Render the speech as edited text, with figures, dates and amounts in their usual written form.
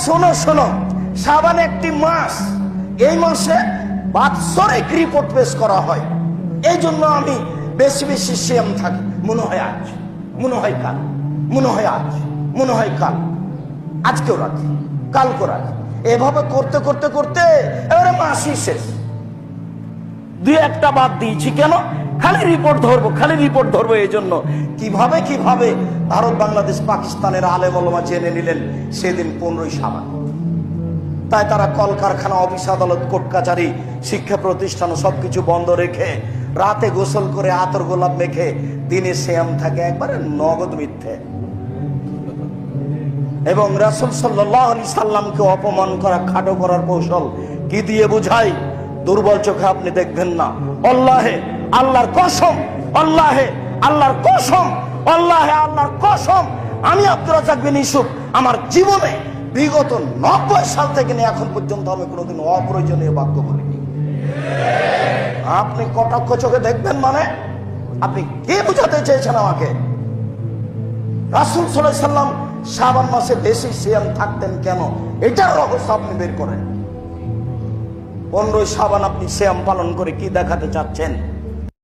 শোনো শোনো, শাবান একটি মাস, এই মাসে বাৎসরিক রিপোর্ট পেশ করা হয়। এই জন্য আমি বেশি বেশি সিয়াম থাকি। মনে হয় আজ, মনে হয় কাল, মনে হয় আজ, মনে হয় কাল, আজকেও রাখি, কালকেও রাখি, এভাবে করতে করতে করতে এবারে মাসই শেষ। দুই একটা বাদ দিয়েছি, কেন? খালি রিপোর্ট ধরবো, খালি রিপোর্ট ধরবো। এই জন্য কিভাবে কিভাবে ভারত, বাংলাদেশ, পাকিস্তানের আলেম ওলামা জেনে নিলেন সেদিন 15ই শাবান। তাই তারা কলকারখানা, অফিস আদালত, কোর্ট কাচারি, শিক্ষা প্রতিষ্ঠান সবকিছু বন্ধ রেখে রাতে গোসল করে আতর গোলাপ মেখে দিনে সিয়াম থাকে, একবারে নগদ মিথ্যে। এবং রাসূল সাল্লাল্লাহু আলাইহি সাল্লামকে অপমান করা, খাটো করার কৌশল কি দিয়ে বুঝাই? দুর্বল চোখে আপনি দেখবেন না। আল্লাহে, আল্লাহর কসম, আল্লাহে, আল্লাহর কসম, আল্লাহে, আল্লাহর কসম, আমি আব্দুর রাজ্জাক বিন ইউসুফ আমার জীবনে বিগত 90 সাল থেকে নিয়ে এখন পর্যন্ত আমি কোনোদিন অপ্রয়োজনীয় বাক্য বলিনি। আপনি কটাক্ষ চোখে দেখবেন মানে আপনি কে বুঝাতে চেয়েছেন আমাকে? রাসূল সাল্লাল্লাহু আলাইহি সাল্লাম শাবান মাসে বেশি সিয়াম থাকতেন কেন, এটার রহস্য আপনি বের করেন। 15ই শাবান আপনি সিয়াম পালন করে কি দেখাতে চাচ্ছেন?